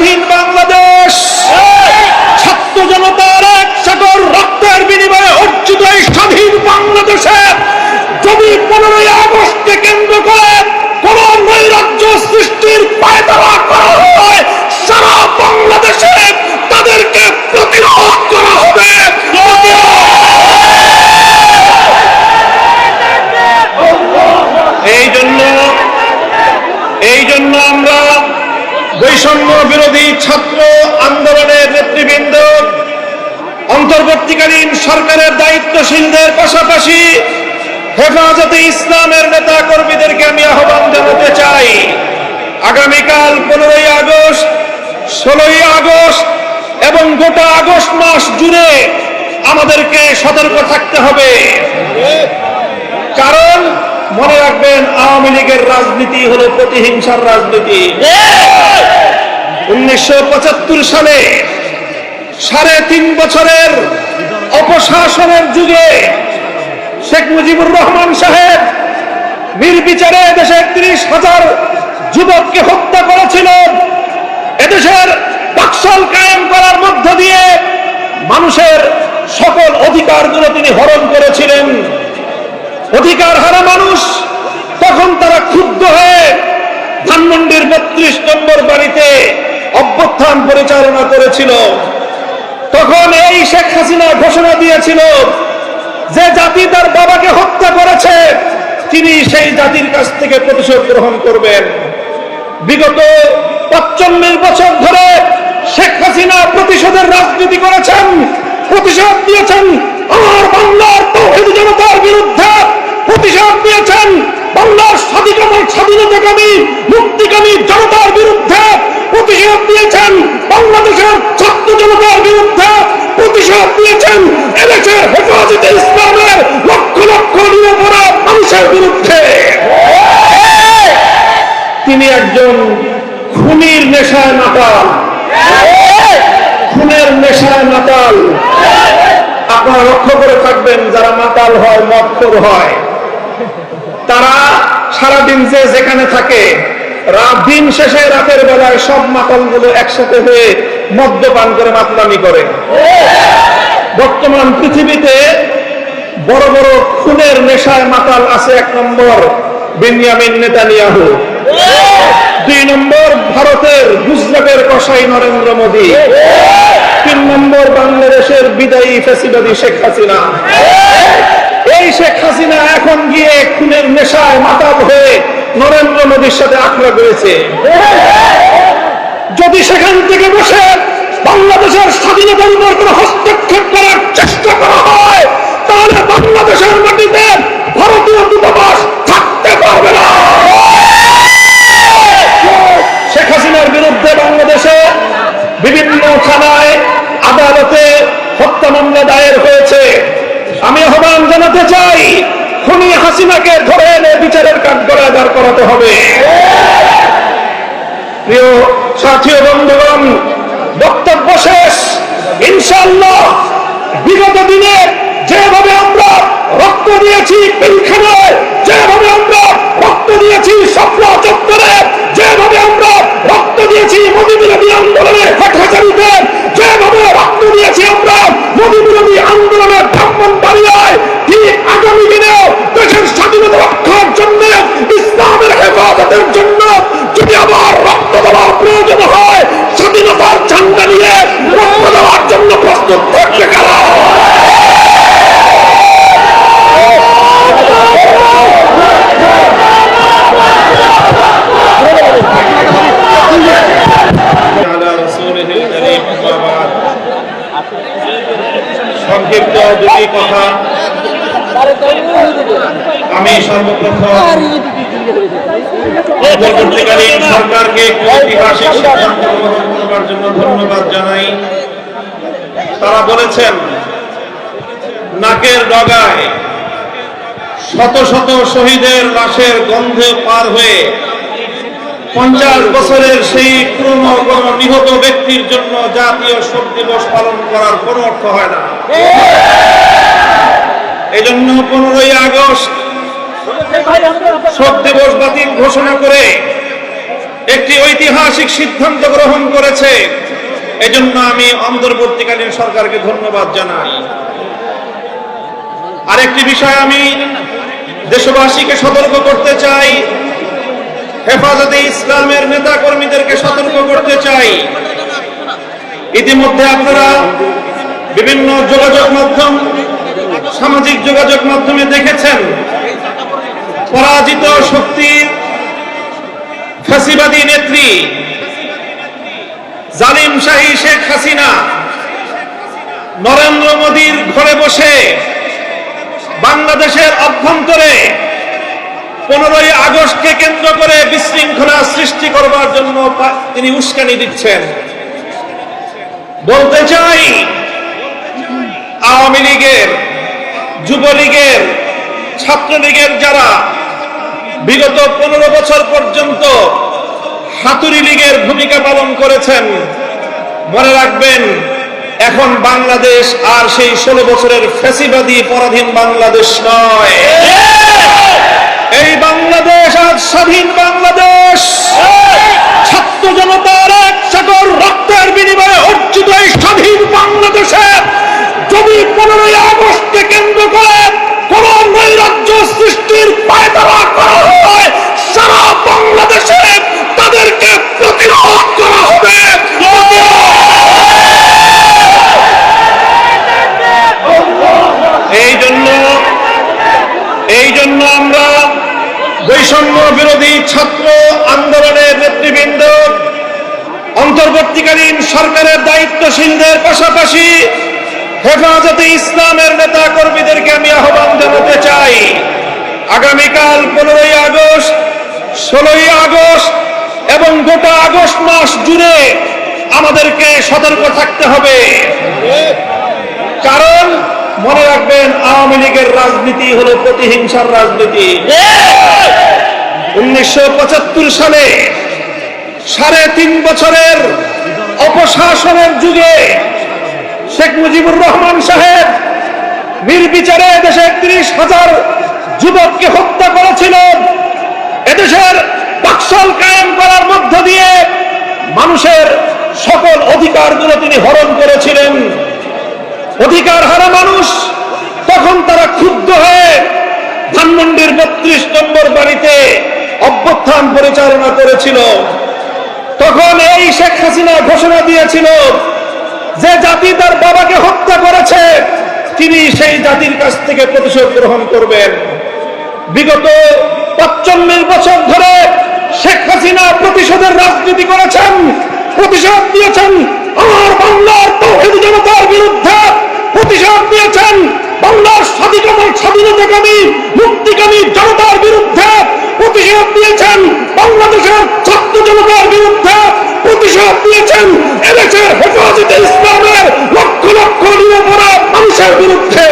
স্বাধীন বাংলাদেশ, ছাত্র জনতার এক সাগর রক্তের বিনিময়ে অর্জিত এই স্বাধীন বাংলাদেশে যদি 15ই আগস্টকে কেন্দ্র করে কোন নৈরাজ্য সৃষ্টির পায়তারা করা হয়, সারা বাংলাদেশে তাদেরকে প্রতিরোধ করা হবে। এই জন্য আমরা বৈষম্য বিরোধী ছাত্র আন্দোলনের নেতৃবৃন্দ, অন্তর্বর্তীকালীন সরকারের দায়িত্বশীলদের পাশাপাশি হেফাজতে ইসলামের নেতা কর্মীদেরকে আমি আহ্বান জানাতে চাই, আগামীকাল 15ই আগস্ট, 16ই আগস্ট এবং গোটা আগস্ট মাস জুড়ে আমাদেরকে সতর্ক থাকতে হবে। কারণ মনে রাখবেন, আওয়ামী লীগের রাজনীতি হলো প্রতিহিংসার রাজনীতি। 1975 সালে 3.5 বছরের অপশাসনের যুগে শেখ মুজিবুর রহমান সাহেব নির্বিচারে দেশের 30,000 যুবককে হত্যা করেছিল। এদেশের টাকশাল কায়েম করার মধ্য দিয়ে মানুষের সকল অধিকারগুলো তিনি হরণ করেছিলেন। অধিকার হারা মানুষ তখন তারা ক্ষুব্ধ হয়ে ধানমন্ডির 32 নম্বর বাড়িতে অভ্যুত্থান পরিচালনা করেছিল। তখন এই শেখ হাসিনা ঘোষণা দিয়েছিল যে জাতি তার বাবাকে হত্যা করেছে তিনি সেই জাতির কাছ থেকে প্রতিশোধ গ্রহণ করবেন। বিগত 45 বছর ধরে শেখ হাসিনা প্রতিশোধের রাজনীতি করেছেন, প্রতিশোধ দিয়েছেন আমার বাংলার তৌহিদি জনতার বিরুদ্ধে, প্রতিশোধ দিয়েছেন বাংলার স্বাধীনতাকামী মুক্তিকামী জনতার বিরুদ্ধে, প্রতিশোধ দিয়েছেন বাংলাদেশের ছাত্র জনতার বিরুদ্ধে, প্রতিশোধ দিয়েছেন এদেশের হেফাজতে ইসলামের লক্ষ লক্ষ নিরপরাধ মানুষের বিরুদ্ধে। তিনি একজন খুনির নেশায় মাতাল, খুনের নেশায় মাতাল। আপনারা লক্ষ্য করে থাকবেন, যারা মাতাল হয়, মদখোর হয়, তারা সারাদিন যে যেখানে থাকে, দিন শেষে রাতের বেলায় সব মাতালগুলো একসাথে হয়ে মদ্যপান করে মাতলামি করে। বর্তমান পৃথিবীতে বড় বড় খুনের নেশায় মাতাল আছে। 1 নম্বর বেনিয়ামিন নেতানিয়াহু, 2 নম্বর ভারতের গুজরাটের কসাই নরেন্দ্র মোদী, 3 নম্বর বাংলাদেশের বিদায়ী ফ্যাসিবাদী শেখ হাসিনা। এই শেখ হাসিনা এখন গিয়ে খুনের নেশায় মাতাল হয়ে নরেন্দ্র মোদীর সাথে আখড়া করেছে। যদি সেখান থেকে বসে বাংলাদেশের স্বাধীনতার উপর কোনো হস্তক্ষেপ করার চেষ্টা করা হয়, তাহলে বাংলাদেশের মাটিতে ভারতীয় দূতাবাস থাকতে পারবে না। শেখ হাসিনার বিরুদ্ধে বাংলাদেশে বিভিন্ন থানায়, আদালতে হত্যা মামলা দায়ের হয়েছে। আমি আহ্বান জানাতে চাই, খুনি হাসিনাকে ধরে এনে বিচারের কাঠগড়ায় দাঁড় করাতে হবে। প্রিয় সাথী ও বন্ধুগণ, বক্তব্য শেষ। ইনশাআল্লাহ বিগত দিনে যেভাবে আমরা রক্ত দিয়েছি পিলখানায়, যেভাবে আমরা রক্ত দিয়েছি শাপলা চত্বরে, যেভাবে আমরা রক্ত দিয়েছি মোদী বিরোধী আন্দোলনের হাটহাজারিতে, যেভাবে রক্ত দিয়েছি আমরা মোদী বিরোধী আন্দোলনের ব্রাহ্মণবাড়িয়ায়, ঠিক আগামী দিনেও দেশের স্বাধীনতা রক্ষার জন্য, ইসলামের হেফাজতের জন্য যদি আবার রক্ত দেওয়ার প্রয়োজন হয়, স্বাধীনতার ঝান্ডা নিয়ে রক্ত দেওয়ার জন্য প্রস্তুত থাকবে কারা? সংক্ষিপ্ত দুটি কথা। আমি সর্বপ্রথম অন্তর্বর্তীকালীন সরকারকে ঐতিহাসিক সিদ্ধান্ত গ্রহণ করার জন্য ধন্যবাদ জানাই। তারা বলেছেন নাকের ডগায় শত শত শহীদের লাশের গন্ধে পার হয়ে 50 বছরের সেই পুরনো কোন নিহত ব্যক্তির জন্য জাতীয় শোক দিবস পালন করার কোন অর্থ হয় না। এই জন্য 15ই আগস্ট শোক দিবস বাতিল ঘোষণা করে একটি ঐতিহাসিক সিদ্ধান্ত গ্রহণ করেছে। এজন্য আমি অন্তর্বর্তীকালীন সরকারকে ধন্যবাদ জানাই। আরেকটি বিষয় আমি দেশবাসীকে সতর্ক করতে চাই, হেফাজতে ইসলামের নেতা কর্মীদেরকে সতর্ক করতে চাই। ইতিমধ্যে আপনারা বিভিন্ন যোগাযোগ মাধ্যম, সামাজিক যোগাযোগ মাধ্যমে দেখেছেন পরাজিত শক্তির ফ্যাসিবাদী নেত্রী জালিম শাহী শেখ হাসিনা নরেন্দ্র মোদীর ঘরে বসে বাংলাদেশের অভ্যন্তরে 15ই আগস্টকে কেন্দ্র করে বিশৃঙ্খলা সৃষ্টি করবার জন্য তিনি উস্কানি দিচ্ছেন। বলতে চাই, আওয়ামী লীগের, যুবলীগের, ছাত্রলীগের যারা বিগত 15 বছর পর্যন্ত হাতুড়ি লীগের ভূমিকা পালন করেছেন, মনে রাখবেন এখন বাংলাদেশ আর সেই 16 বছরের ফ্যাসিবাদী পরাধীন বাংলাদেশ নয়। এই বাংলাদেশ আজ স্বাধীন বাংলাদেশ। ছাত্র জনতার এক সাগর রক্তের বিনিময়ে অর্জিত এই স্বাধীন বাংলাদেশে যদি 15ই আগস্টকে কেন্দ্র করে কোন নৈরাজ্য সৃষ্টির পায়তারা করা হয়, সারা বাংলাদেশে তাদেরকে প্রতিরোধ করা হবে। এই জন্য আমরা বৈষম্য বিরোধী ছাত্র আন্দোলনের নেতৃবৃন্দ, অন্তর্বর্তীকালীন সরকারের দায়িত্বশীলদের পাশাপাশি হেফাজতে ইসলামের নেতা কর্মীদেরকে আমি আহ্বান জানাতে চাই, আগামীকাল 15ই আগস্ট, 16ই আগস্ট এবং গোটা আগস্ট মাস জুড়ে আমাদেরকে সতর্ক থাকতে হবে। কারণ মনে রাখবেন, আওয়ামী লীগের রাজনীতি হলো প্রতিহিংসার রাজনীতি। 1975 সালে 3.5 বছরের অপশাসনের যুগে শেখ মুজিবুর রহমান সাহেব নির্বিচারে দেশে 30,000 যুবককে হত্যা করেছিল। এদেশের বাকশাল কায়েম করার মধ্য দিয়ে মানুষের সকল অধিকারগুলো তিনি হরণ করেছিলেন। অধিকার হারা মানুষ তখন তারা ক্ষুব্ধ হয়ে ধানমন্ডির 32 নম্বর বাড়িতে অভ্যুত্থান পরিচালনা করেছিল। তখন এই শেখ হাসিনা ঘোষণা দিয়েছিল যে জাতি তার বাবাকে হত্যা করেছে তিনি সেই জাতির কাছ থেকে প্রতিশোধ গ্রহণ করবেন। বিগত 45 বছর ধরে শেখ হাসিনা প্রতিশোধের রাজনীতি করেছেন, প্রতিশোধ দিয়েছেন আমার বাংলার তৌহিদি জনতার বিরুদ্ধে, প্রতিশোধ দিয়েছেন বাংলার স্বাধীনতাকামী মুক্তিকামী জনতার বিরুদ্ধে, প্রতিশোধ দিয়েছেন বাংলাদেশের ছাত্র জনতার বিরুদ্ধে, প্রতিশোধ দিয়েছেন এদেশের হেফাজতে ইসলামের লক্ষ লক্ষ নিরপরাধ মানুষের বিরুদ্ধে।